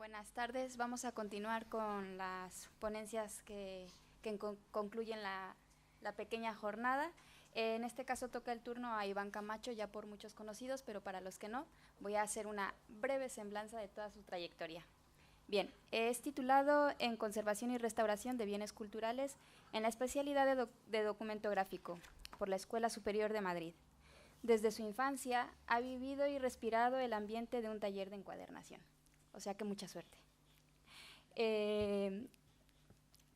Buenas tardes. Vamos a continuar con las ponencias que concluyen la pequeña jornada. En este caso toca el turno a Iván Camacho, ya por muchos conocidos, pero para los que no, voy a hacer una breve semblanza de toda su trayectoria. Bien, es titulado en Conservación y Restauración de Bienes Culturales en la especialidad de Documento Gráfico por la Escuela Superior de Madrid. Desde su infancia ha vivido y respirado el ambiente de un taller de encuadernación. O sea que mucha suerte.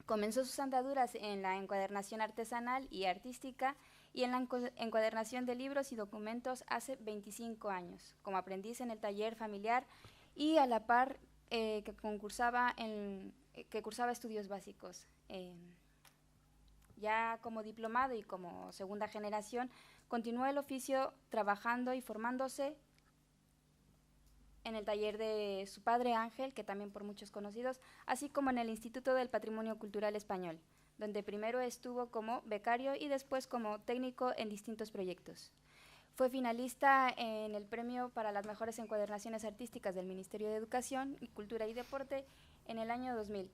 Comenzó sus andaduras en la encuadernación artesanal y artística y en la encuadernación de libros y documentos hace 25 años, como aprendiz en el taller familiar y a la par que cursaba estudios básicos. Ya como diplomado y como segunda generación, continuó el oficio trabajando y formándose en el taller de su padre Ángel, que también por muchos conocidos, así como en el Instituto del Patrimonio Cultural Español, donde primero estuvo como becario y después como técnico en distintos proyectos. Fue finalista en el premio para las mejores encuadernaciones artísticas del Ministerio de Educación, Cultura y Deporte en el año 2000.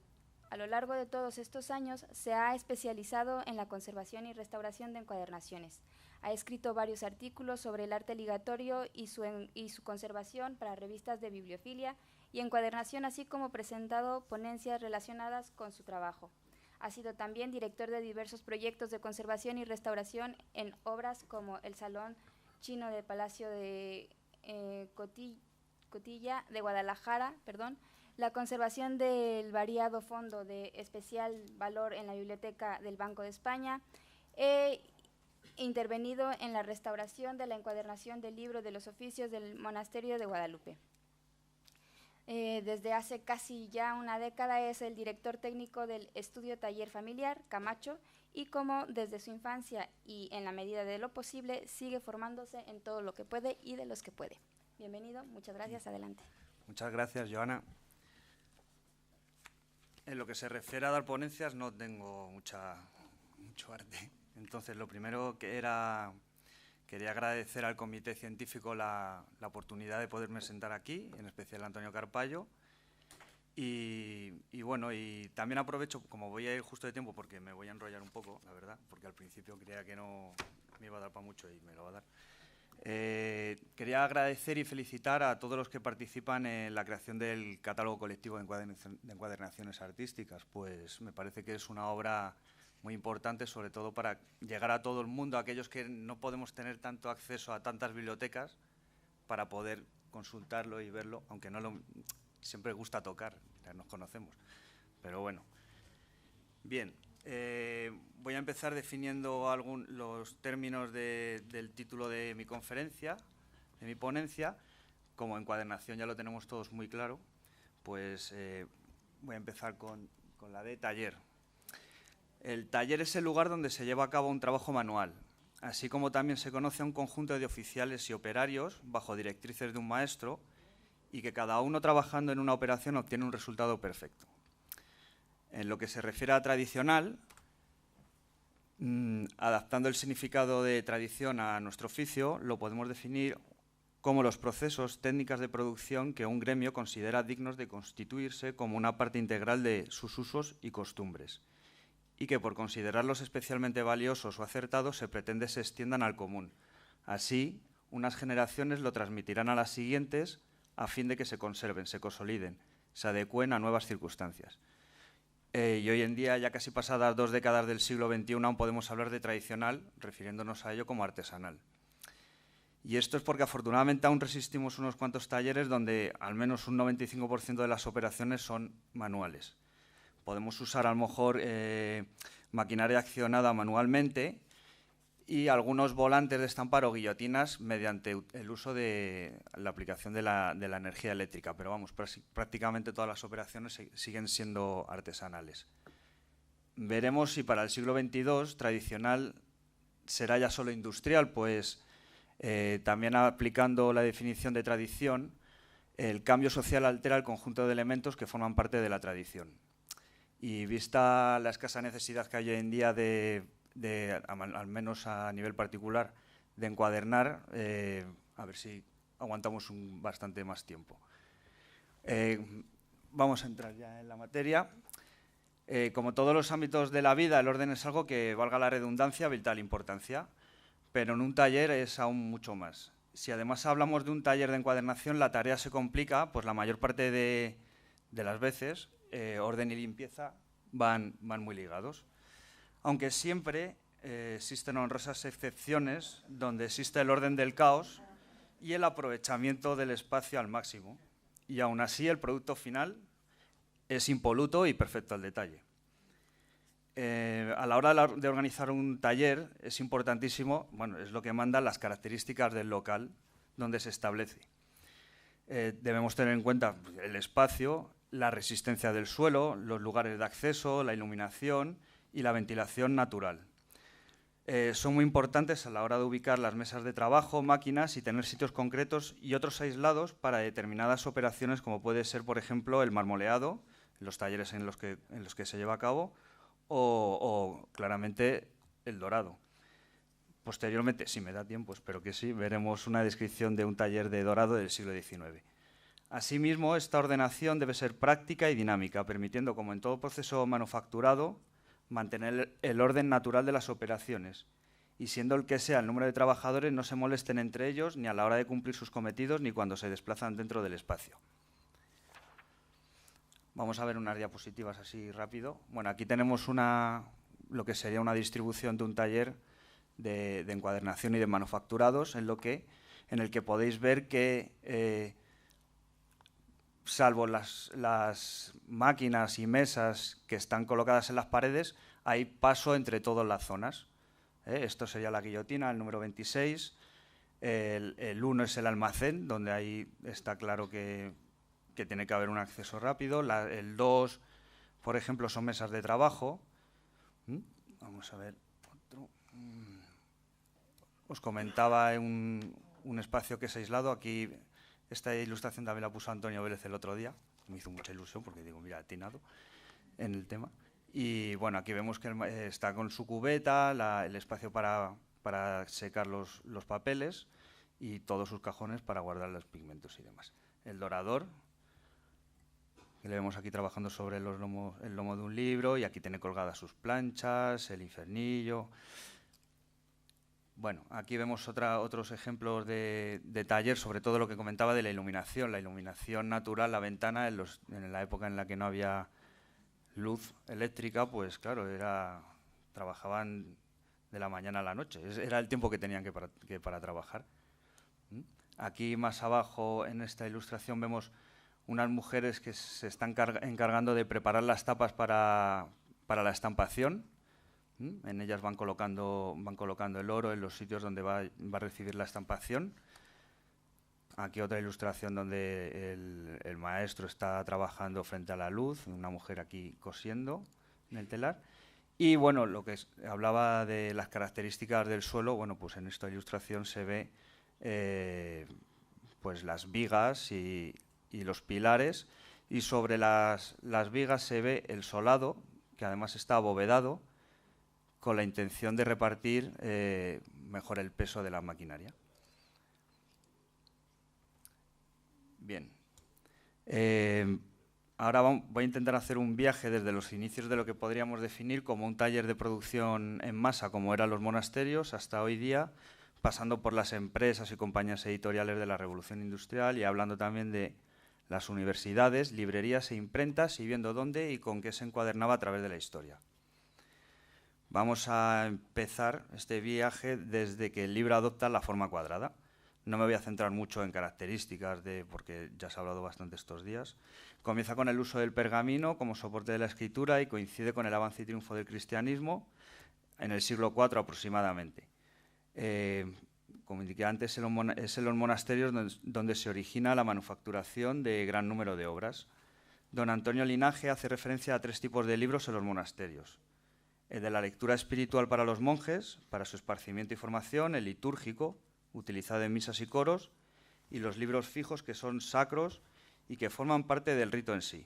A lo largo de todos estos años se ha especializado en la conservación y restauración de encuadernaciones. Ha escrito varios artículos sobre el arte ligatorio y su conservación para revistas de bibliofilia y encuadernación, así como presentado ponencias relacionadas con su trabajo. Ha sido también director de diversos proyectos de conservación y restauración en obras como el Salón Chino del Palacio de Cotilla de Guadalajara, la conservación del variado fondo de especial valor en la Biblioteca del Banco de España, intervenido en la restauración de la encuadernación del libro de los oficios del Monasterio de Guadalupe. Desde hace casi ya una década es el director técnico del Estudio Taller Familiar Camacho y como desde su infancia y en la medida de lo posible sigue formándose en todo lo que puede y de los que puede. Bienvenido, muchas gracias, adelante. Muchas gracias, Joana. En lo que se refiere a dar ponencias no tengo mucho arte. Entonces, lo primero quería agradecer al comité científico la oportunidad de poderme sentar aquí, en especial a Antonio Carpallo. Y bueno, y también aprovecho, como voy a ir justo de tiempo, porque me voy a enrollar un poco, la verdad, porque al principio creía que no me iba a dar para mucho y me lo va a dar. Quería agradecer y felicitar a todos los que participan en la creación del catálogo colectivo de encuadernaciones artísticas, pues me parece que es una obra muy importante, sobre todo para llegar a todo el mundo, a aquellos que no podemos tener tanto acceso a tantas bibliotecas, para poder consultarlo y verlo, aunque siempre gusta tocar, ya nos conocemos, pero bueno. Bien. Voy a empezar definiendo los términos del título de mi conferencia, de mi ponencia. Como encuadernación ya lo tenemos todos muy claro, pues voy a empezar con la de taller. El taller es el lugar donde se lleva a cabo un trabajo manual, así como también se conoce a un conjunto de oficiales y operarios bajo directrices de un maestro y que cada uno trabajando en una operación obtiene un resultado perfecto. En lo que se refiere a tradicional, adaptando el significado de tradición a nuestro oficio, lo podemos definir como los procesos, técnicas de producción que un gremio considera dignos de constituirse como una parte integral de sus usos y costumbres, y que por considerarlos especialmente valiosos o acertados se pretende se extiendan al común. Así, unas generaciones lo transmitirán a las siguientes a fin de que se conserven, se consoliden, se adecúen a nuevas circunstancias. Y hoy en día, ya casi pasadas 2 décadas del siglo XXI, aún podemos hablar de tradicional, refiriéndonos a ello como artesanal. Y esto es porque afortunadamente aún resistimos unos cuantos talleres donde al menos un 95% de las operaciones son manuales. Podemos usar a lo mejor maquinaria accionada manualmente y algunos volantes de estampar o guillotinas mediante el uso de la aplicación de la energía eléctrica, pero vamos, prácticamente todas las operaciones siguen siendo artesanales. Veremos si para el siglo XXII tradicional será ya solo industrial, pues también aplicando la definición de tradición, el cambio social altera el conjunto de elementos que forman parte de la tradición. Y vista la escasa necesidad que hay hoy en día al menos a nivel particular, de encuadernar, a ver si aguantamos bastante más tiempo. vamos a entrar ya en la materia. Como todos los ámbitos de la vida, el orden es algo que, valga la redundancia, vital importancia, pero en un taller es aún mucho más. Si además hablamos de un taller de encuadernación, la tarea se complica, pues la mayor parte de las veces orden y limpieza van muy ligados. Aunque siempre existen honrosas excepciones donde existe el orden del caos y el aprovechamiento del espacio al máximo. Y aún así el producto final es impoluto y perfecto al detalle. A la hora de organizar un taller es importantísimo, bueno, es lo que mandan las características del local donde se establece. Debemos tener en cuenta el espacio, la resistencia del suelo, los lugares de acceso, la iluminación y la ventilación natural. Son muy importantes a la hora de ubicar las mesas de trabajo, máquinas y tener sitios concretos y otros aislados para determinadas operaciones, como puede ser, por ejemplo, el marmoleado, los talleres en los que se lleva a cabo, o claramente el dorado. Posteriormente, si me da tiempo, espero que sí, veremos una descripción de un taller de dorado del siglo XIX. Asimismo, esta ordenación debe ser práctica y dinámica, permitiendo, como en todo proceso manufacturado, mantener el orden natural de las operaciones y, siendo el que sea el número de trabajadores, no se molesten entre ellos ni a la hora de cumplir sus cometidos ni cuando se desplazan dentro del espacio. Vamos a ver unas diapositivas así rápido. Bueno, aquí tenemos lo que sería una distribución de un taller de encuadernación y de manufacturados, en el que podéis ver que, salvo las máquinas y mesas que están colocadas en las paredes, hay paso entre todas las zonas. Esto sería la guillotina, el número 26. El 1 es el almacén, donde ahí está claro que tiene que haber un acceso rápido. El 2, por ejemplo, son mesas de trabajo. Vamos a ver otro. Os comentaba un espacio que es aislado. Aquí esta ilustración también la puso Antonio Vélez el otro día. Me hizo mucha ilusión porque digo, mira, atinado en el tema. Y bueno, aquí vemos que está con su cubeta, el espacio para secar los papeles y todos sus cajones para guardar los pigmentos y demás. El dorador, que le vemos aquí trabajando sobre el lomo de un libro, y aquí tiene colgadas sus planchas, el infernillo. Bueno, aquí vemos otros ejemplos de taller, sobre todo lo que comentaba de la iluminación natural, la ventana, en la época en la que no había luz eléctrica, pues claro, trabajaban de la mañana a la noche, era el tiempo que tenían que para trabajar. Aquí más abajo en esta ilustración vemos unas mujeres que se están encargando de preparar las tapas para la estampación. En ellas van colocando el oro en los sitios donde va a recibir la estampación. Aquí otra ilustración donde el maestro está trabajando frente a la luz, una mujer aquí cosiendo en el telar. Y bueno, lo que hablaba de las características del suelo, bueno, pues en esta ilustración se ve pues las vigas y los pilares, y sobre las vigas se ve el solado, que además está abovedado, con la intención de repartir mejor el peso de la maquinaria. Bien. Ahora voy a intentar hacer un viaje desde los inicios de lo que podríamos definir como un taller de producción en masa, como eran los monasterios, hasta hoy día, pasando por las empresas y compañías editoriales de la Revolución Industrial y hablando también de las universidades, librerías e imprentas, y viendo dónde y con qué se encuadernaba a través de la historia. Vamos a empezar este viaje desde que el libro adopta la forma cuadrada. No me voy a centrar mucho en características, porque ya se ha hablado bastante estos días. Comienza con el uso del pergamino como soporte de la escritura y coincide con el avance y triunfo del cristianismo en el siglo IV aproximadamente. Como indiqué antes, es en los monasterios donde se origina la manufacturación de gran número de obras. Don Antonio Linaje hace referencia a 3 tipos de libros en los monasterios. El de la lectura espiritual para los monjes, para su esparcimiento y formación, el litúrgico, utilizado en misas y coros, y los libros fijos, que son sacros y que forman parte del rito en sí.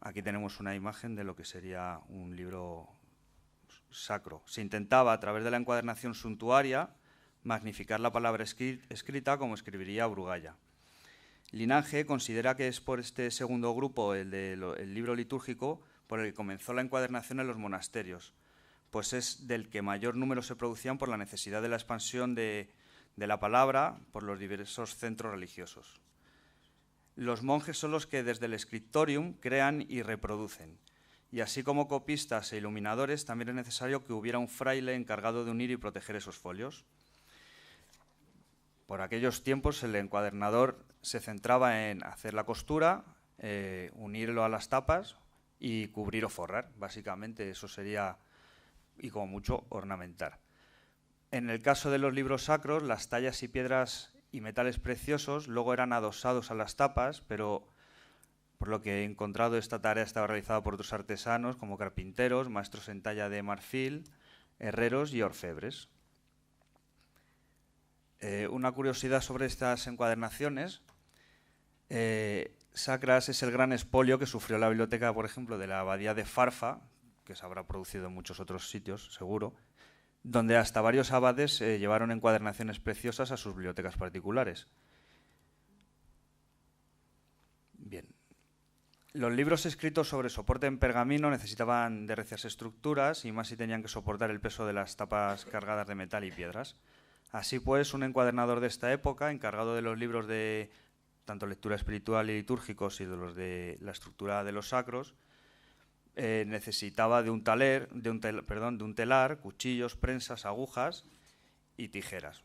Aquí tenemos una imagen de lo que sería un libro sacro. Se intentaba, a través de la encuadernación suntuaria, magnificar la palabra escrita como escribiría Brugalla. Linaje considera que es por este segundo grupo, el libro litúrgico, por el que comenzó la encuadernación en los monasterios, pues es del que mayor número se producían por la necesidad de la expansión de la palabra por los diversos centros religiosos. Los monjes son los que desde el scriptorium crean y reproducen, y así como copistas e iluminadores, también es necesario que hubiera un fraile encargado de unir y proteger esos folios. Por aquellos tiempos el encuadernador se centraba en hacer la costura, unirlo a las tapas y cubrir o forrar. Básicamente eso sería, y como mucho, ornamentar. En el caso de los libros sacros, las tallas y piedras y metales preciosos luego eran adosados a las tapas, pero por lo que he encontrado, esta tarea estaba realizada por otros artesanos como carpinteros, maestros en talla de marfil, herreros y orfebres. Una curiosidad sobre estas encuadernaciones sacras es el gran expolio que sufrió la biblioteca, por ejemplo, de la abadía de Farfa, que se habrá producido en muchos otros sitios, seguro, donde hasta varios abades llevaron encuadernaciones preciosas a sus bibliotecas particulares. Bien. Los libros escritos sobre soporte en pergamino necesitaban de recias estructuras y más si tenían que soportar el peso de las tapas cargadas de metal y piedras. Así pues, un encuadernador de esta época, encargado de los libros de tanto lectura espiritual y litúrgicos y de los de la estructura de los sacros, necesitaba de un telar, cuchillos, prensas, agujas y tijeras.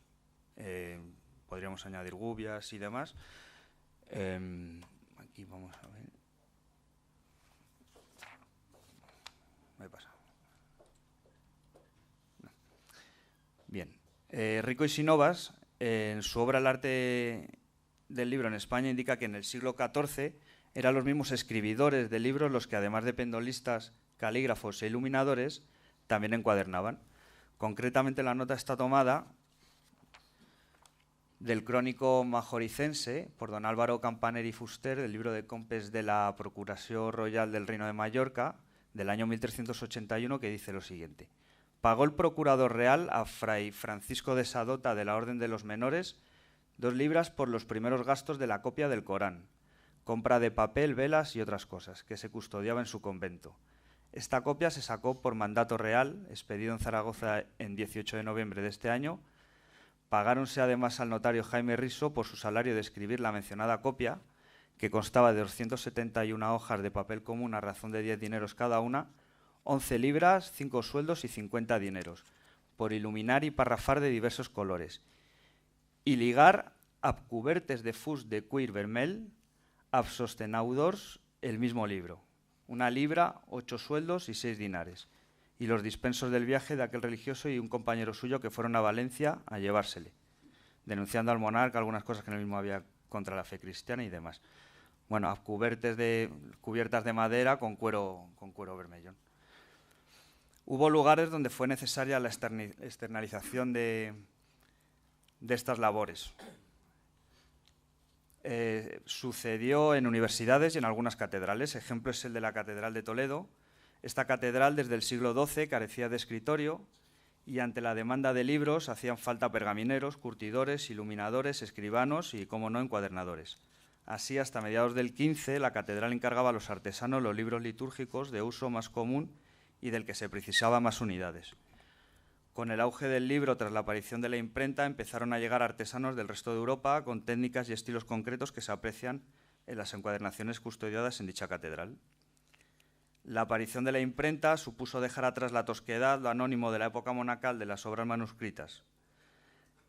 Podríamos añadir gubias y demás. Aquí vamos a ver. Me pasa. No. Bien. Rico y Sinovas, en su obra El arte del libro en España, indica que en el siglo XIV eran los mismos escribidores de libros los que, además de pendolistas, calígrafos e iluminadores, también encuadernaban. Concretamente, la nota está tomada del crónico majoricense por don Álvaro Campaneri Fuster, del libro de Compes de la Procuració Royal del Reino de Mallorca, del año 1381, que dice lo siguiente. Pagó el procurador real a fray Francisco de Sadota de la Orden de los Menores 2 libras por los primeros gastos de la copia del Corán, compra de papel, velas y otras cosas, que se custodiaba en su convento. Esta copia se sacó por mandato real, expedido en Zaragoza en 18 de noviembre de este año. Pagáronse además al notario Jaime Riso por su salario de escribir la mencionada copia, que constaba de 271 hojas de papel común a razón de 10 dineros cada una, 11 libras, 5 sueldos y 50 dineros, por iluminar y parrafar de diversos colores, y ligar ab cubertes de fus de cuir vermell, ab sostenaudors el mismo libro, 1 libra, 8 sueldos y 6 dinares, y los dispensos del viaje de aquel religioso y un compañero suyo que fueron a Valencia a llevársele, denunciando al monarca algunas cosas que en el mismo había contra la fe cristiana y demás. Bueno, ab cubiertas de madera con cuero vermellón. Hubo lugares donde fue necesaria la externalización de estas labores. Sucedió en universidades y en algunas catedrales. Ejemplo es el de la Catedral de Toledo. Esta catedral desde el siglo XII carecía de escritorio y ante la demanda de libros hacían falta pergamineros, curtidores, iluminadores, escribanos y, como no, encuadernadores. Así, hasta mediados del XV, la catedral encargaba a los artesanos los libros litúrgicos de uso más común y del que se precisaba más unidades. Con el auge del libro tras la aparición de la imprenta empezaron a llegar artesanos del resto de Europa con técnicas y estilos concretos que se aprecian en las encuadernaciones custodiadas en dicha catedral. La aparición de la imprenta supuso dejar atrás la tosquedad, lo anónimo de la época monacal de las obras manuscritas.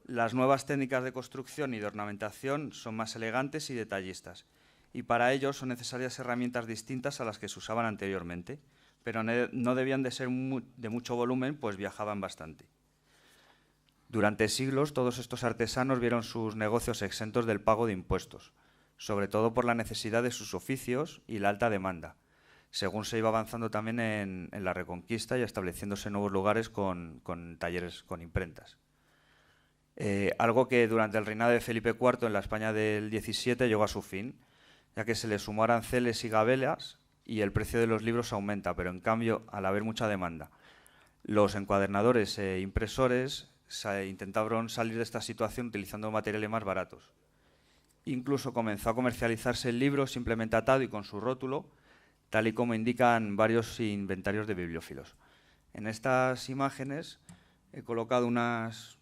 Las nuevas técnicas de construcción y de ornamentación son más elegantes y detallistas, y para ello son necesarias herramientas distintas a las que se usaban anteriormente, pero no debían de ser de mucho volumen, pues viajaban bastante. Durante siglos, todos estos artesanos vieron sus negocios exentos del pago de impuestos, sobre todo por la necesidad de sus oficios y la alta demanda, según se iba avanzando también en la Reconquista y estableciéndose nuevos lugares con talleres con imprentas. Algo que durante el reinado de Felipe IV en la España del XVII llegó a su fin, ya que se le sumó aranceles y gabelas y el precio de los libros aumenta, pero en cambio, al haber mucha demanda, los encuadernadores e impresores intentaron salir de esta situación utilizando materiales más baratos. Incluso comenzó a comercializarse el libro simplemente atado y con su rótulo, tal y como indican varios inventarios de bibliófilos. En estas imágenes he colocado unas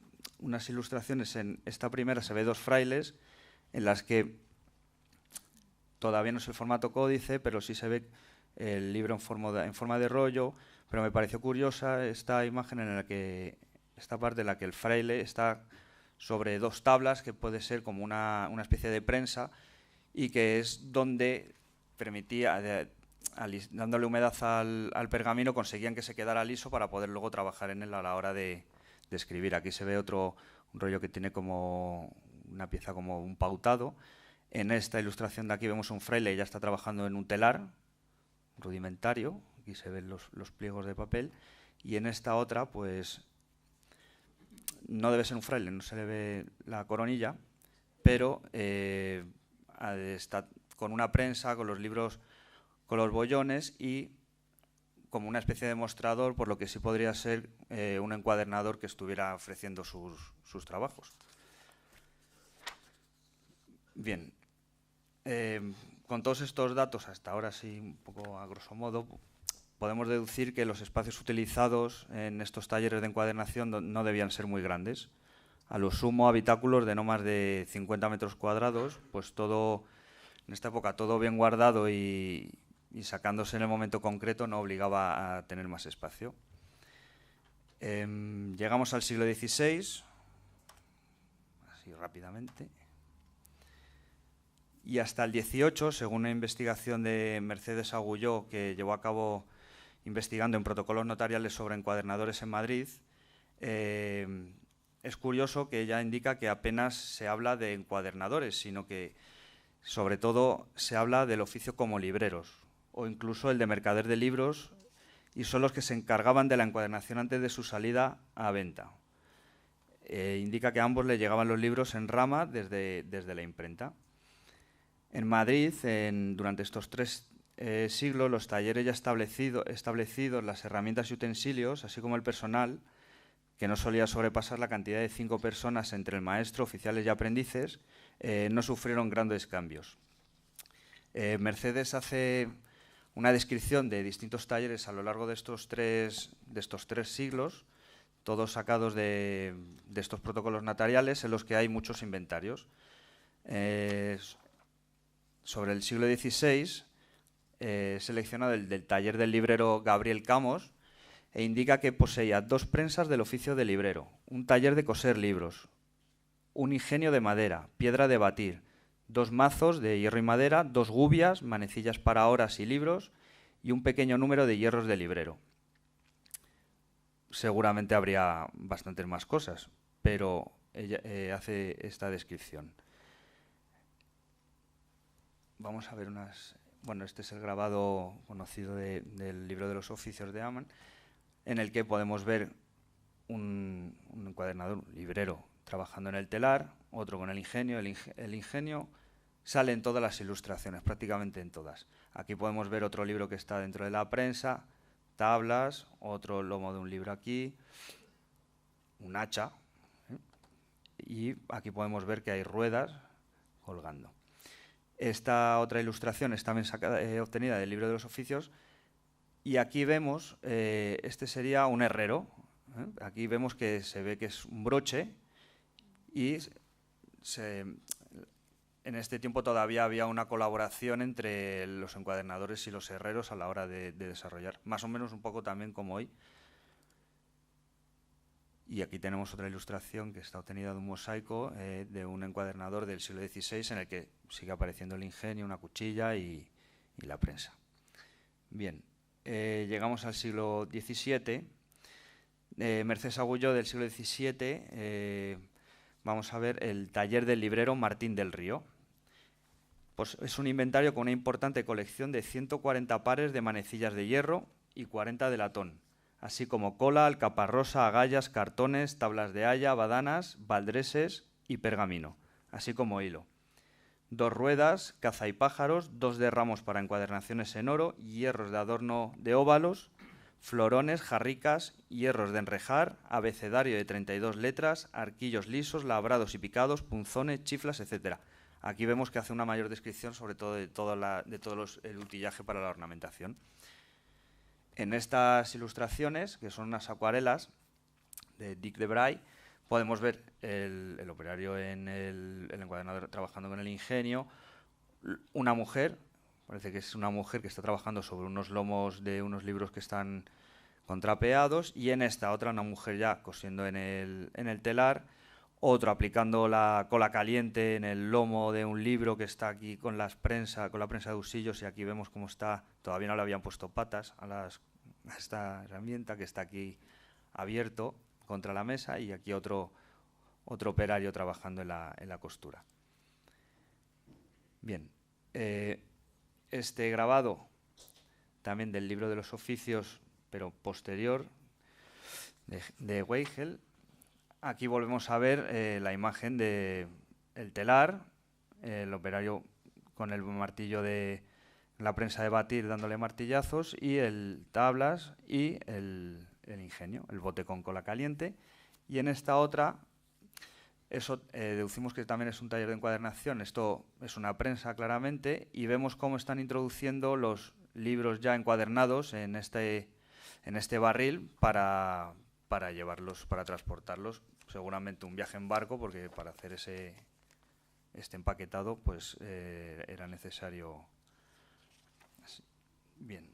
ilustraciones. En esta primera se ve 2 frailes en las que todavía no es el formato códice, pero sí se ve el libro en forma de rollo, pero me pareció curiosa esta imagen en la que, esta parte en la que el fraile está sobre 2 tablas, que puede ser como una especie de prensa, y que es donde permitía, dándole humedad al pergamino, conseguían que se quedara liso para poder luego trabajar en él a la hora de escribir. Aquí se ve un rollo que tiene como una pieza como un pautado. En esta ilustración de aquí vemos un fraile que ya está trabajando en un telar rudimentario. Aquí se ven los pliegos de papel. Y en esta otra, pues, no debe ser un fraile, no se le ve la coronilla, pero está con una prensa, con los libros, con los bollones y como una especie de mostrador, por lo que sí podría ser un encuadernador que estuviera ofreciendo sus trabajos. Bien, con todos estos datos, hasta ahora sí, un poco a grosso modo, podemos deducir que los espacios utilizados en estos talleres de encuadernación no debían ser muy grandes. A lo sumo, habitáculos de no más de 50 metros cuadrados, pues todo, en esta época, todo bien guardado y sacándose en el momento concreto no obligaba a tener más espacio. Llegamos al siglo XVI, así rápidamente. Y hasta el XVIII, según una investigación de Mercedes Agulló, que llevó a cabo investigando en protocolos notariales sobre encuadernadores en Madrid, es curioso que ella indica que apenas se habla de encuadernadores, sino que sobre todo se habla del oficio como libreros, o incluso el de mercader de libros, y son los que se encargaban de la encuadernación antes de su salida a venta. Indica que a ambos le llegaban los libros en rama desde la imprenta. En Madrid, durante estos 3 siglos, los talleres ya establecidos, las herramientas y utensilios, así como el personal, que no solía sobrepasar la cantidad de 5 personas entre el maestro, oficiales y aprendices, no sufrieron grandes cambios. Mercedes hace una descripción de distintos talleres a lo largo de estos tres siglos, todos sacados de estos protocolos notariales, en los que hay muchos inventarios. Sobre el siglo XVI, selecciona del taller del librero Gabriel Camos, e indica que poseía 2 prensas del oficio de librero, un taller de coser libros, un ingenio de madera, piedra de batir, 2 mazos de hierro y madera, 2 gubias, manecillas para horas y libros y un pequeño número de hierros de librero. Seguramente habría bastantes más cosas, pero ella hace esta descripción. Vamos a ver unas... Bueno, este es el grabado conocido del libro de los oficios de Aman, en el que podemos ver un encuadernador, un librero, trabajando en el telar, otro con el ingenio. El ingenio sale en todas las ilustraciones, prácticamente en todas. Aquí podemos ver otro libro que está dentro de la prensa, tablas, otro lomo de un libro aquí, un hacha, y aquí podemos ver que hay ruedas colgando. Esta otra ilustración es también obtenida del libro de los oficios, y aquí vemos, este sería un herrero. Aquí vemos que se ve que es un broche, y en este tiempo todavía había una colaboración entre los encuadernadores y los herreros a la hora de desarrollar, más o menos un poco también como hoy. Y aquí tenemos otra ilustración que está obtenida de un mosaico de un encuadernador del siglo XVI, en el que sigue apareciendo el ingenio, una cuchilla y la prensa. Bien, llegamos al siglo XVII. Mercedes Agulló, del siglo XVII, vamos a ver el taller del librero Martín del Río. Pues es un inventario con una importante colección de 140 pares de manecillas de hierro y 40 de latón, así como cola, alcaparrosa, agallas, cartones, tablas de haya, badanas, baldreses y pergamino, así como hilo. 2 ruedas, caza y pájaros, 2 de ramos para encuadernaciones en oro, hierros de adorno de óvalos, florones, jarricas, hierros de enrejar, abecedario de 32 letras, arquillos lisos, labrados y picados, punzones, chiflas, etc. Aquí vemos que hace una mayor descripción sobre todo de el utillaje para la ornamentación. En estas ilustraciones, que son unas acuarelas de Dick Debray, podemos ver el operario en el encuadernador trabajando con el ingenio, una mujer, parece que es una mujer que está trabajando sobre unos lomos de unos libros que están contrapeados, y en esta otra una mujer ya cosiendo en el telar, otro aplicando la cola caliente en el lomo de un libro que está aquí con la prensa de usillos, y aquí vemos cómo está, todavía no le habían puesto patas a esta herramienta que está aquí abierto contra la mesa, y aquí otro operario trabajando en la costura. Bien, este grabado también del libro de los oficios, pero posterior, de Weigel. Aquí volvemos a ver la imagen del telar, el operario con el martillo de la prensa de batir dándole martillazos, y el tablas y el ingenio, el bote con cola caliente. Y en esta otra, eso deducimos que también es un taller de encuadernación. Esto es una prensa claramente, y vemos cómo están introduciendo los libros ya encuadernados en este barril para llevarlos, para transportarlos. Seguramente un viaje en barco, porque para hacer este empaquetado pues era necesario. Bien.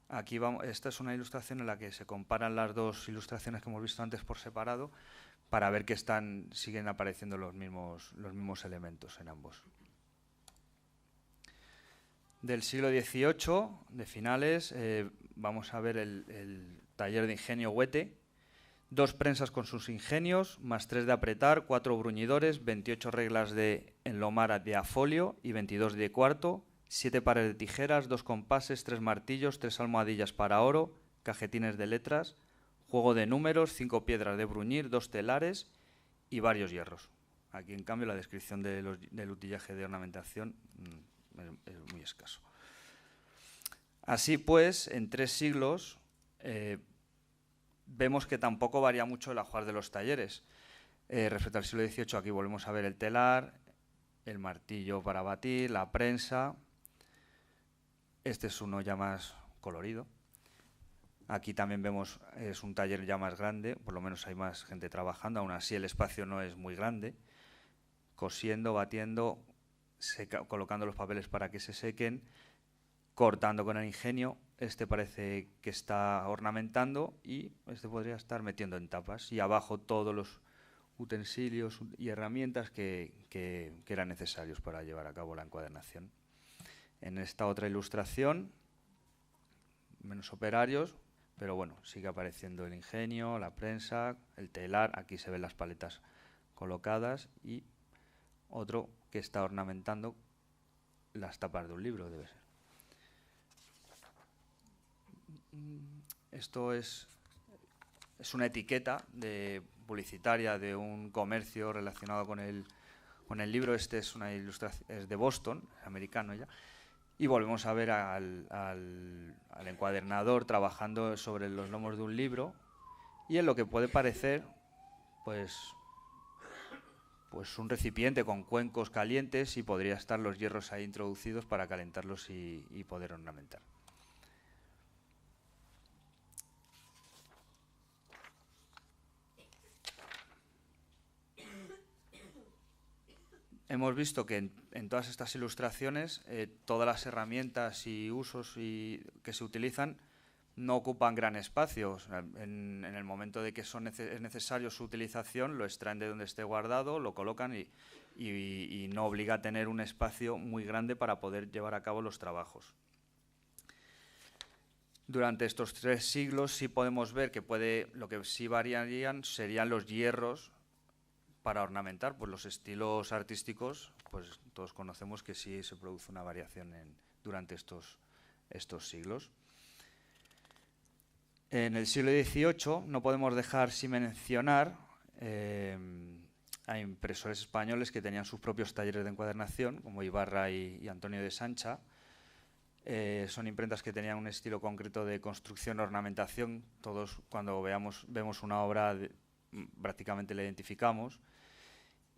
Aquí vamos, esta es una ilustración en la que se comparan las dos ilustraciones que hemos visto antes por separado, para ver que siguen apareciendo los mismos elementos en ambos. Del siglo XVIII, de finales, vamos a ver el taller de ingenio Huete. 2 prensas con sus ingenios, más 3 de apretar, 4 bruñidores, 28 reglas de enlomar de afolio y 22 de cuarto, 7 pares de tijeras, 2 compases, 3 martillos, 3 almohadillas para oro, cajetines de letras, juego de números, 5 piedras de bruñir, 2 telares y varios hierros. Aquí, en cambio, la descripción del utillaje de ornamentación es muy escaso. Así pues, en 3 siglos vemos que tampoco varía mucho el ajuar de los talleres. Respecto al siglo XVIII, aquí volvemos a ver el telar, el martillo para batir, la prensa. Este es uno ya más colorido. Aquí también vemos, es un taller ya más grande, por lo menos hay más gente trabajando, aún así el espacio no es muy grande. Cosiendo, batiendo, colocando los papeles para que se sequen, cortando con el ingenio. Este parece que está ornamentando, y este podría estar metiendo en tapas. Y abajo todos los utensilios y herramientas que eran necesarios para llevar a cabo la encuadernación. En esta otra ilustración, menos operarios, pero bueno, sigue apareciendo el ingenio, la prensa, el telar. Aquí se ven las paletas colocadas, y otro que está ornamentando las tapas de un libro, debe ser. Esto es una etiqueta publicitaria de un comercio relacionado con el libro. Este es una ilustración, es de Boston, americano ya. Y volvemos a ver al encuadernador trabajando sobre los lomos de un libro, y en lo que puede parecer pues un recipiente con cuencos calientes, y podría estar los hierros ahí introducidos para calentarlos y poder ornamentar. Hemos visto que en todas estas ilustraciones todas las herramientas y usos que se utilizan no ocupan gran espacio. En el momento de que es necesario su utilización, lo extraen de donde esté guardado, lo colocan y no obliga a tener un espacio muy grande para poder llevar a cabo los trabajos. Durante estos 3 siglos sí podemos ver que lo que sí variarían serían los hierros para ornamentar. Pues los estilos artísticos, pues todos conocemos que sí se produce una variación durante estos siglos. En el siglo XVIII no podemos dejar sin mencionar a impresores españoles que tenían sus propios talleres de encuadernación, como Ibarra y Antonio de Sancha. Son imprentas que tenían un estilo concreto de construcción, ornamentación. Todos, cuando vemos una obra, prácticamente la identificamos.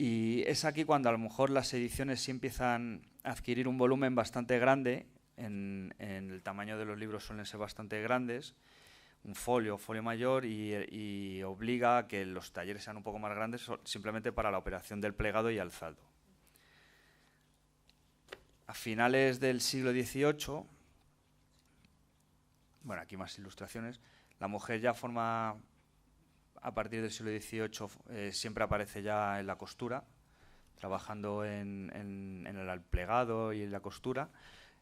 Y es aquí cuando a lo mejor las ediciones sí empiezan a adquirir un volumen bastante grande, en el tamaño de los libros suelen ser bastante grandes, un folio mayor, y obliga a que los talleres sean un poco más grandes simplemente para la operación del plegado y alzado. A finales del siglo XVIII, bueno, aquí más ilustraciones, la mujer ya forma, a partir del siglo XVIII, siempre aparece ya en la costura, trabajando en el plegado y en la costura.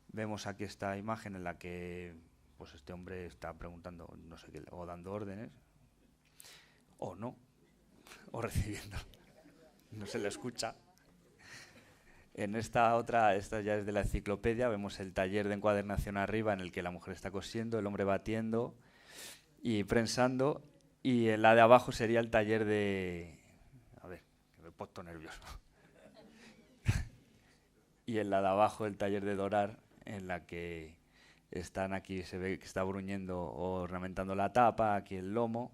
Vemos aquí esta imagen en la que pues este hombre está preguntando, no sé qué, o dando órdenes, o no, o recibiendo. No se le escucha. En esta otra, esta ya es de la enciclopedia, vemos el taller de encuadernación arriba en el que la mujer está cosiendo, el hombre batiendo y prensando, y en la de abajo sería el taller de... A ver, que me he puesto nervioso. Y en la de abajo el taller de dorar, en la que están aquí, se ve que está bruñendo o ornamentando la tapa, aquí el lomo,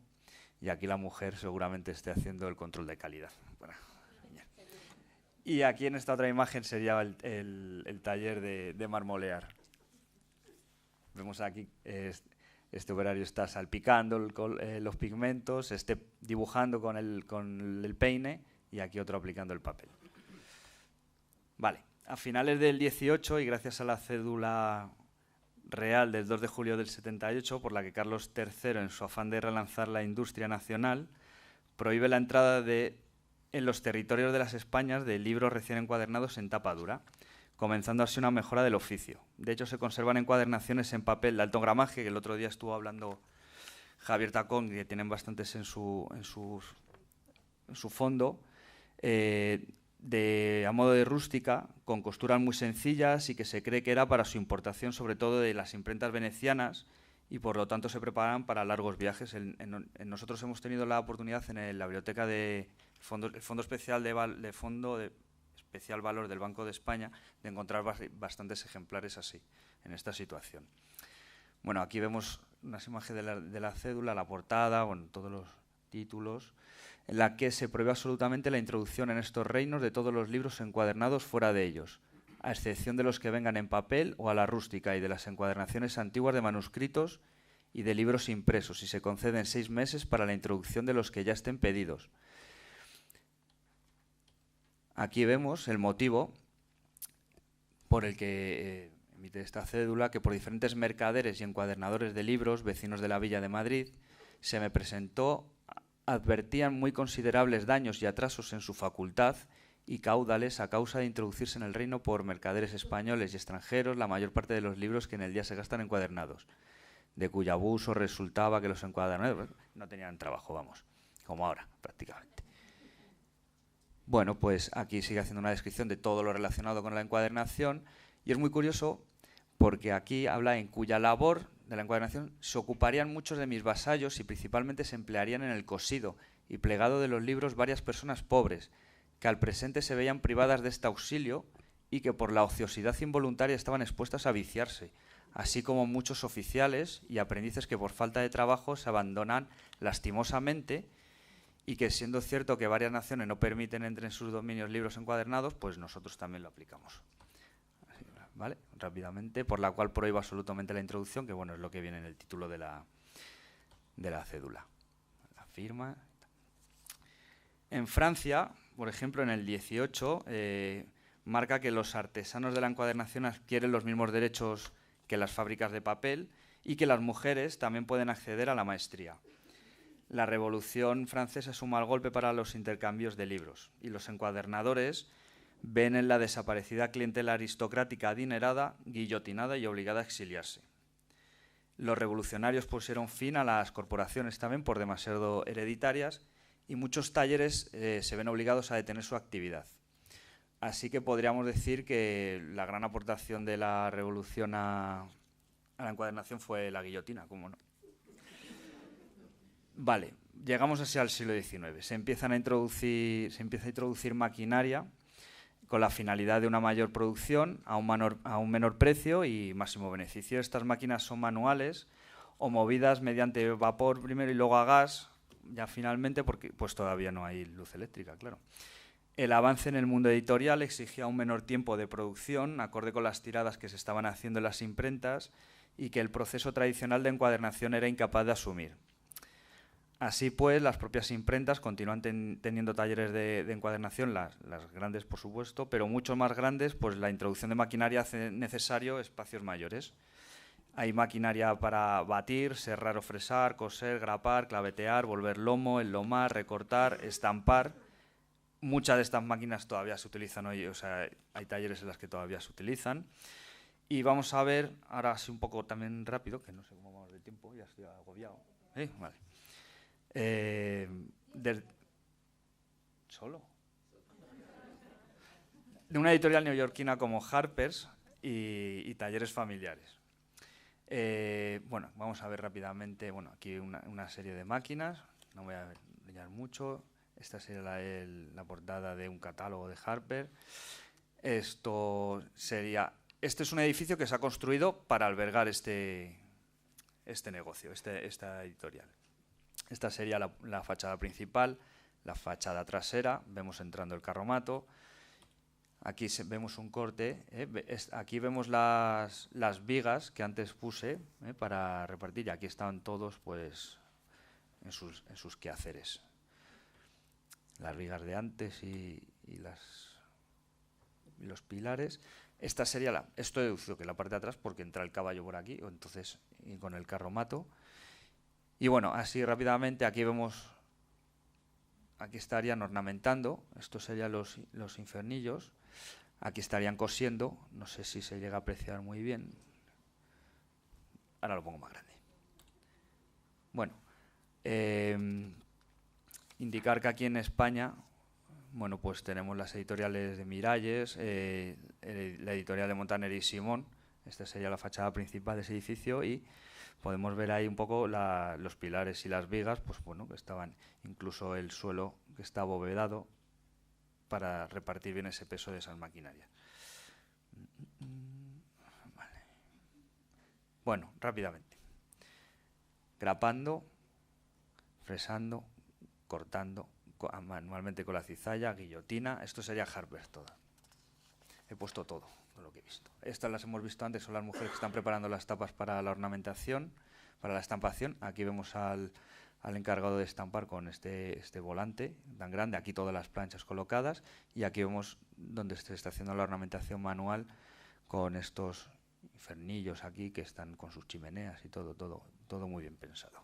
y aquí la mujer seguramente esté haciendo el control de calidad. Bueno, y aquí en esta otra imagen sería el taller de marmolear. Vemos aquí, este operario está salpicando los pigmentos, dibujando con el peine, y aquí otro aplicando el papel. Vale, a finales del 18, y gracias a la cédula real del 2 de julio del 78, por la que Carlos III, en su afán de relanzar la industria nacional, prohíbe la entrada en los territorios de las Españas de libros recién encuadernados en tapa dura, comenzando así una mejora del oficio. De hecho, se conservan encuadernaciones en papel de alto gramaje, que el otro día estuvo hablando Javier Tacón, que tienen bastantes en su fondo, a modo de rústica, con costuras muy sencillas, y que se cree que era para su importación sobre todo de las imprentas venecianas, y por lo tanto se preparan para largos viajes. Nosotros hemos tenido la oportunidad en la biblioteca el Fondo Especial Especial Valor del Banco de España de encontrar bastantes ejemplares así, en esta situación. Bueno, aquí vemos unas imágenes de la cédula, la portada, bueno, todos los títulos, en la que se prohíbe absolutamente la introducción en estos reinos de todos los libros encuadernados fuera de ellos, a excepción de los que vengan en papel o a la rústica, y de las encuadernaciones antiguas de manuscritos y de libros impresos, y se conceden 6 meses para la introducción de los que ya estén pedidos. Aquí vemos el motivo por el que emite esta cédula, que por diferentes mercaderes y encuadernadores de libros, vecinos de la Villa de Madrid, se me presentó, advertían muy considerables daños y atrasos en su facultad y caudales a causa de introducirse en el reino por mercaderes españoles y extranjeros la mayor parte de los libros que en el día se gastan encuadernados, de cuyo abuso resultaba que los encuadernadores no tenían trabajo, vamos, como ahora prácticamente. Bueno, pues aquí sigue haciendo una descripción de todo lo relacionado con la encuadernación, y es muy curioso porque aquí habla en cuya labor de la encuadernación se ocuparían muchos de mis vasallos, y principalmente se emplearían en el cosido y plegado de los libros varias personas pobres, que al presente se veían privadas de este auxilio y que por la ociosidad involuntaria estaban expuestas a viciarse, así como muchos oficiales y aprendices que por falta de trabajo se abandonan lastimosamente, y que siendo cierto que varias naciones no permiten entre en sus dominios libros encuadernados, pues nosotros también lo aplicamos. ¿Vale? Rápidamente, por la cual prohíbo absolutamente la introducción, que bueno, es lo que viene en el título de la cédula. La firma. En Francia, por ejemplo, en el 18, marca que los artesanos de la encuadernación adquieren los mismos derechos que las fábricas de papel, y que las mujeres también pueden acceder a la maestría. La Revolución Francesa es un mal golpe para los intercambios de libros, y los encuadernadores ven en la desaparecida clientela aristocrática adinerada, guillotinada y obligada a exiliarse. Los revolucionarios pusieron fin a las corporaciones también por demasiado hereditarias, y muchos talleres se ven obligados a detener su actividad. Así que podríamos decir que la gran aportación de la revolución a la encuadernación fue la guillotina, ¿cómo no? Vale, llegamos así al siglo XIX. Se empieza a introducir maquinaria con la finalidad de una mayor producción a un menor precio y máximo beneficio. Estas máquinas son manuales o movidas mediante vapor primero y luego a gas, ya finalmente, porque pues todavía no hay luz eléctrica, claro. El avance en el mundo editorial exigía un menor tiempo de producción, acorde con las tiradas que se estaban haciendo en las imprentas, y que el proceso tradicional de encuadernación era incapaz de asumir. Así pues, las propias imprentas continúan teniendo talleres de encuadernación, las grandes por supuesto, pero mucho más grandes, pues la introducción de maquinaria hace necesario espacios mayores. Hay maquinaria para batir, serrar o fresar, coser, grapar, clavetear, volver lomo, enlomar, recortar, estampar. Muchas de estas máquinas todavía se utilizan hoy, o sea, hay talleres en las que todavía se utilizan. Y vamos a ver, ahora sí un poco también rápido, que no sé cómo vamos de tiempo, ya estoy agobiado. Vale. ¿Solo? De una editorial neoyorquina como Harper's y talleres familiares. Bueno, vamos a ver rápidamente, bueno, aquí una serie de máquinas, no voy a enseñar mucho. Esta sería la portada de un catálogo de Harper. Este es un edificio que se ha construido para albergar este negocio, esta editorial. Esta sería la fachada principal, la fachada trasera, vemos entrando el carromato. Aquí vemos un corte, aquí vemos las vigas que antes puse para repartir, y aquí estaban todos pues en sus quehaceres. Las vigas de antes y los pilares. Esta sería esto he deducido que la parte de atrás, porque entra el caballo por aquí, entonces, y con el carromato. Y bueno, así rápidamente aquí vemos, aquí estarían ornamentando, estos serían los infernillos, aquí estarían cosiendo, no sé si se llega a apreciar muy bien, ahora lo pongo más grande. Bueno, indicar que aquí en España, bueno, pues tenemos las editoriales de Miralles, la editorial de Montaner y Simón, esta sería la fachada principal de ese edificio, y podemos ver ahí un poco los pilares y las vigas, pues bueno, que estaban, incluso el suelo que está abovedado para repartir bien ese peso de esas maquinarias. Vale. Bueno, rápidamente. Grapando, fresando, cortando, manualmente con la cizalla, guillotina. Esto sería Harper toda. He puesto todo lo que he visto. Estas las hemos visto antes, son las mujeres que están preparando las tapas para la ornamentación, para la estampación. Aquí vemos al encargado de estampar con este volante tan grande, aquí todas las planchas colocadas, y aquí vemos donde se está haciendo la ornamentación manual con estos infernillos aquí que están con sus chimeneas y todo muy bien pensado.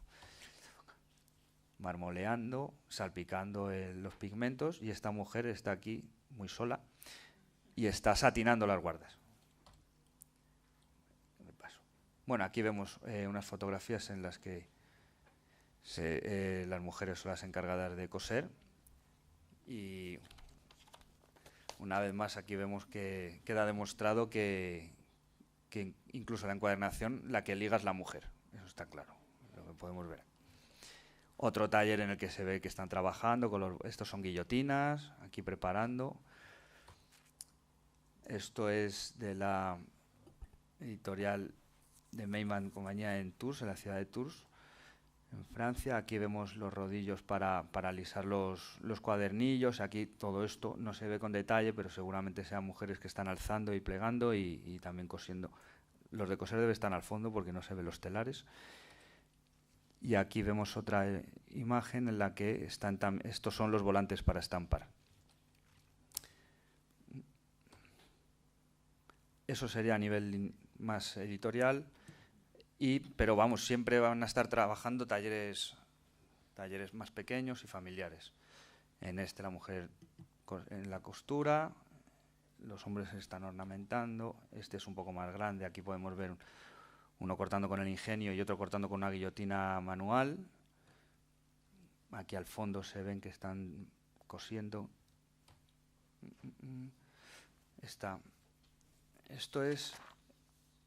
Marmoleando, salpicando los pigmentos, y esta mujer está aquí muy sola y está satinando las guardas. Bueno, aquí vemos unas fotografías en las que las mujeres son las encargadas de coser, y una vez más aquí vemos que queda demostrado que incluso la encuadernación la que liga es la mujer, eso está claro, lo que podemos ver. Otro taller en el que se ve que están trabajando, estos son guillotinas, aquí preparando. Esto es de la editorial de Meyman Compañía en Tours, en la ciudad de Tours, en Francia. Aquí vemos los rodillos para alisar los cuadernillos. Aquí todo esto no se ve con detalle, pero seguramente sean mujeres que están alzando y plegando y también cosiendo. Los de coser deben estar al fondo porque no se ven los telares. Y aquí vemos otra imagen en la que estos son los volantes para estampar. Eso sería a nivel más editorial, pero vamos, siempre van a estar trabajando talleres más pequeños y familiares. En este la mujer en la costura, los hombres se están ornamentando, este es un poco más grande, aquí podemos ver uno cortando con el ingenio y otro cortando con una guillotina manual. Aquí al fondo se ven que están cosiendo. Esto es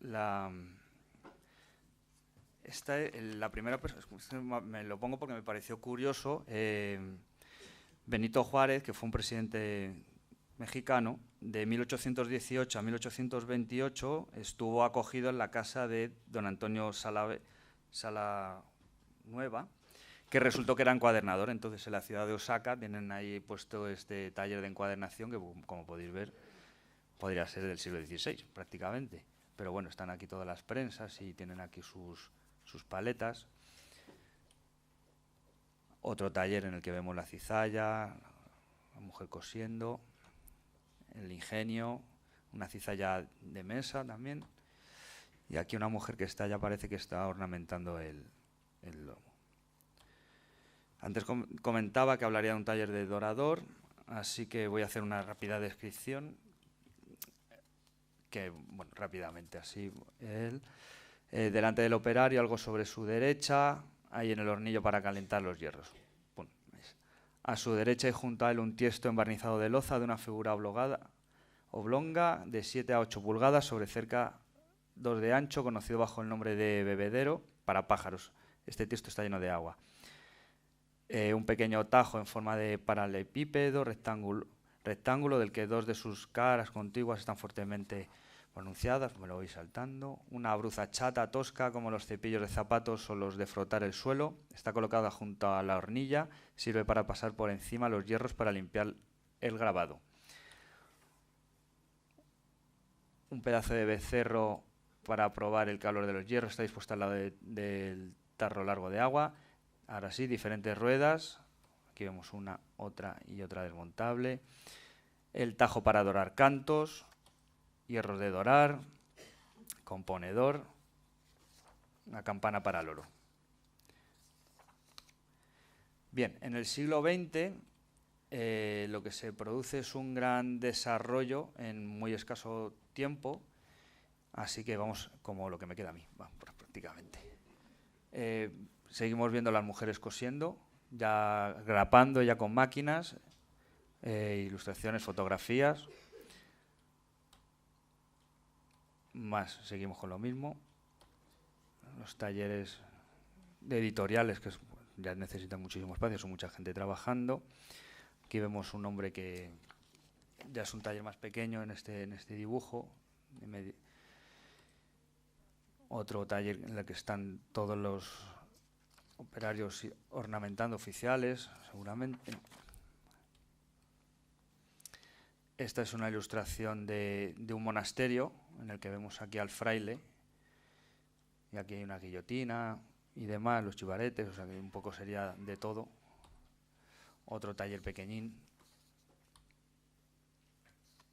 la primera persona, me lo pongo porque me pareció curioso. Benito Juárez, que fue un presidente mexicano, de 1818 a 1828 estuvo acogido en la casa de don Antonio Sala Nueva, que resultó que era encuadernador. Entonces, en la ciudad de Osaka tienen ahí puesto este taller de encuadernación que, como podéis ver, podría ser del siglo XVI, prácticamente. Pero bueno, están aquí todas las prensas y tienen aquí sus paletas. Otro taller en el que vemos la cizalla, la mujer cosiendo, el ingenio, una cizalla de mesa también. Y aquí una mujer que está, ya parece que está ornamentando el lomo. Antes comentaba que hablaría de un taller de dorador, así que voy a hacer una rápida descripción, que, bueno, rápidamente así. Delante del operario, algo sobre su derecha, ahí en el hornillo para calentar los hierros. Pum, a su derecha y junto a él un tiesto embarnizado de loza de una figura oblonga de 7 a 8 pulgadas sobre cerca 2 de ancho, conocido bajo el nombre de bebedero para pájaros. Este tiesto está lleno de agua. Un pequeño tajo en forma de paralelepípedo rectángulo del que 2 de sus caras contiguas están fuertemente pronunciadas, me lo voy saltando. Una bruza chata, tosca, como los cepillos de zapatos o los de frotar el suelo. Está colocada junto a la hornilla, sirve para pasar por encima los hierros para limpiar el grabado. Un pedazo de becerro para probar el calor de los hierros está dispuesto al lado del tarro largo de agua. Ahora sí, diferentes ruedas. Aquí vemos una, otra y otra desmontable. El tajo para dorar cantos, hierros de dorar, componedor, una campana para loro. Bien, en el siglo XX lo que se produce es un gran desarrollo en muy escaso tiempo, así que vamos como lo que me queda a mí, prácticamente. Seguimos viendo a las mujeres cosiendo, ya grapando ya con máquinas, ilustraciones, fotografías. Más, seguimos con lo mismo. Los talleres de editoriales que ya necesitan muchísimo espacio, son mucha gente trabajando. Aquí vemos un hombre que ya es un taller más pequeño en este dibujo. Otro taller en el que están todos los operarios ornamentando, oficiales, seguramente. Esta es una ilustración de un monasterio en el que vemos aquí al fraile. Y aquí hay una guillotina y demás, los chivaretes, o sea que un poco sería de todo. Otro taller pequeñín.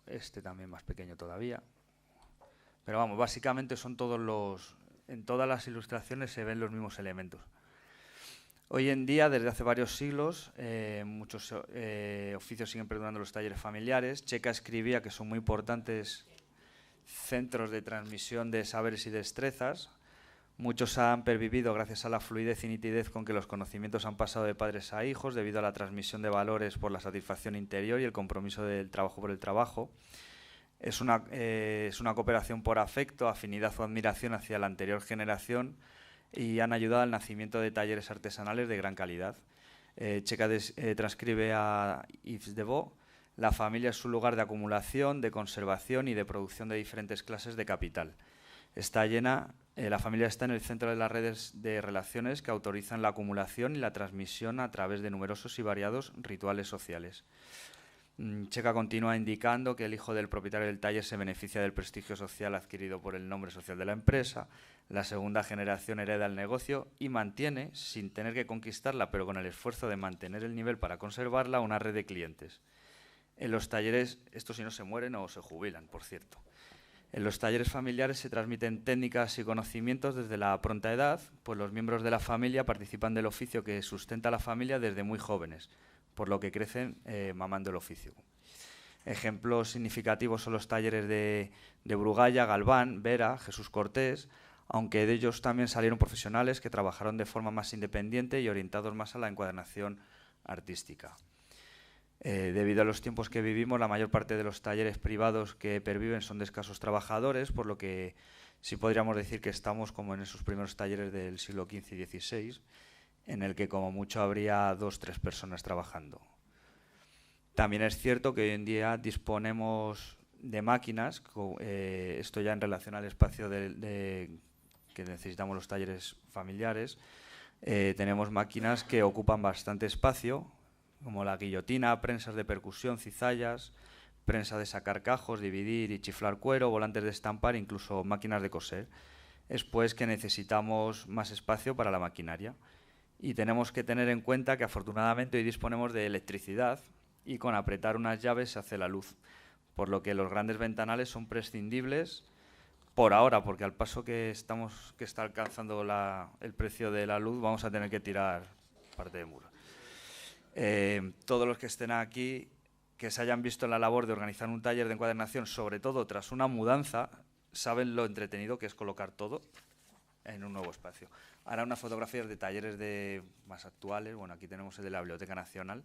Este también más pequeño todavía. Pero vamos, básicamente son en todas las ilustraciones se ven los mismos elementos. Hoy en día, desde hace varios siglos, muchos oficios siguen perdurando los talleres familiares. Checa escribía que son muy importantes centros de transmisión de saberes y destrezas. Muchos han pervivido gracias a la fluidez y nitidez con que los conocimientos han pasado de padres a hijos, debido a la transmisión de valores por la satisfacción interior y el compromiso del trabajo por el trabajo. Es una cooperación por afecto, afinidad o admiración hacia la anterior generación, y han ayudado al nacimiento de talleres artesanales de gran calidad. Checa transcribe a Yves Debord: la familia es un lugar de acumulación, de conservación y de producción de diferentes clases de capital. La familia está en el centro de las redes de relaciones que autorizan la acumulación y la transmisión a través de numerosos y variados rituales sociales. Checa continúa indicando que el hijo del propietario del taller se beneficia del prestigio social adquirido por el nombre social de la empresa. La segunda generación hereda el negocio y mantiene, sin tener que conquistarla, pero con el esfuerzo de mantener el nivel para conservarla, una red de clientes. En los talleres, estos si no se mueren o se jubilan, por cierto. En los talleres familiares se transmiten técnicas y conocimientos desde la pronta edad, pues los miembros de la familia participan del oficio que sustenta a la familia desde muy jóvenes, por lo que crecen mamando el oficio. Ejemplos significativos son los talleres de Brugalla, Galván, Vera, Jesús Cortés, aunque de ellos también salieron profesionales que trabajaron de forma más independiente y orientados más a la encuadernación artística. Debido a los tiempos que vivimos, la mayor parte de los talleres privados que perviven son de escasos trabajadores, por lo que sí podríamos decir que estamos como en esos primeros talleres del siglo XV y XVI, en el que como mucho habría 2 o 3 personas trabajando. También es cierto que hoy en día disponemos de máquinas, esto ya en relación al espacio que necesitamos los talleres familiares, Tenemos máquinas que ocupan bastante espacio, como la guillotina, prensas de percusión, cizallas, prensa de sacar cajos, dividir y chiflar cuero, volantes de estampar, incluso máquinas de coser. Es pues que necesitamos más espacio para la maquinaria. Y tenemos que tener en cuenta que afortunadamente hoy disponemos de electricidad y con apretar unas llaves se hace la luz, por lo que los grandes ventanales son prescindibles por ahora, porque al paso que está alcanzando el precio de la luz, vamos a tener que tirar parte de muro. Todos los que estén aquí, que se hayan visto en la labor de organizar un taller de encuadernación, sobre todo tras una mudanza, saben lo entretenido que es colocar todo en un nuevo espacio. Ahora unas fotografías de talleres más actuales. Bueno, aquí tenemos el de la Biblioteca Nacional.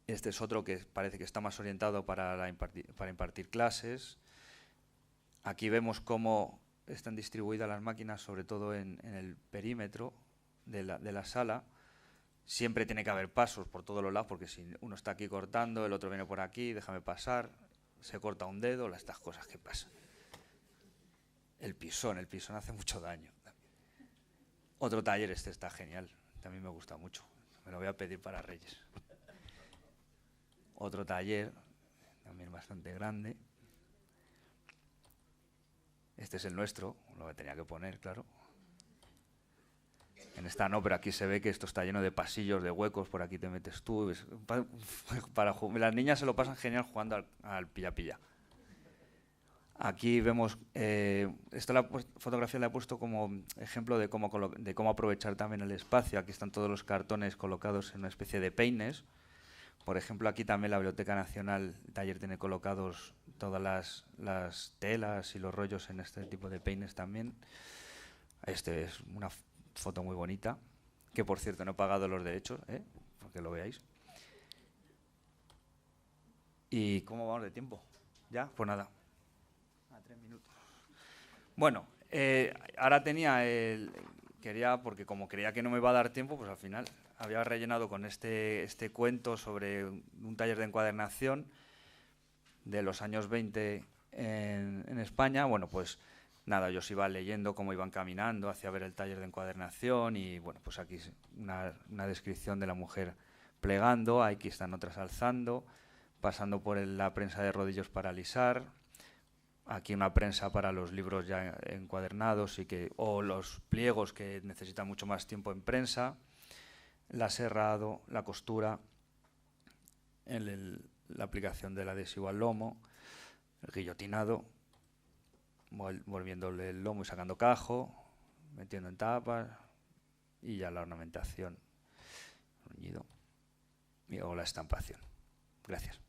Este es otro que parece que está más orientado para impartir clases. Aquí vemos cómo están distribuidas las máquinas, sobre todo en el perímetro de la sala. Siempre tiene que haber pasos por todos los lados, porque si uno está aquí cortando, el otro viene por aquí, déjame pasar, se corta un dedo, estas cosas que pasan. El pisón hace mucho daño. Otro taller, este está genial, también me gusta mucho, me lo voy a pedir para Reyes. Otro taller, también bastante grande. Este es el nuestro, lo que tenía que poner, claro. En esta no, pero aquí se ve que esto está lleno de pasillos, de huecos, por aquí te metes tú. Las niñas se lo pasan genial jugando al pilla-pilla. Aquí vemos, esta fotografía la he puesto como ejemplo de cómo aprovechar también el espacio. Aquí están todos los cartones colocados en una especie de peines. Por ejemplo, aquí también la Biblioteca Nacional, el taller tiene colocados todas las telas y los rollos en este tipo de peines también. Este es una foto muy bonita, que por cierto no he pagado los derechos, para que lo veáis. ¿Y cómo vamos de tiempo? ¿Ya? Pues nada. 3 minutos. Bueno, ahora porque como creía que no me iba a dar tiempo, pues al final había rellenado con este cuento sobre un taller de encuadernación de los años 20 en España. Bueno, pues nada, yo os iba leyendo cómo iban caminando hacia ver el taller de encuadernación y bueno, pues aquí una descripción de la mujer plegando, aquí están otras alzando, pasando por la prensa de rodillos para alisar, aquí una prensa para los libros ya encuadernados o los pliegos que necesitan mucho más tiempo en prensa, el aserrado, la costura, la aplicación del adhesivo al lomo, el guillotinado, volviéndole el lomo y sacando cajo, metiendo en tapas y ya la ornamentación, y luego la estampación. Gracias.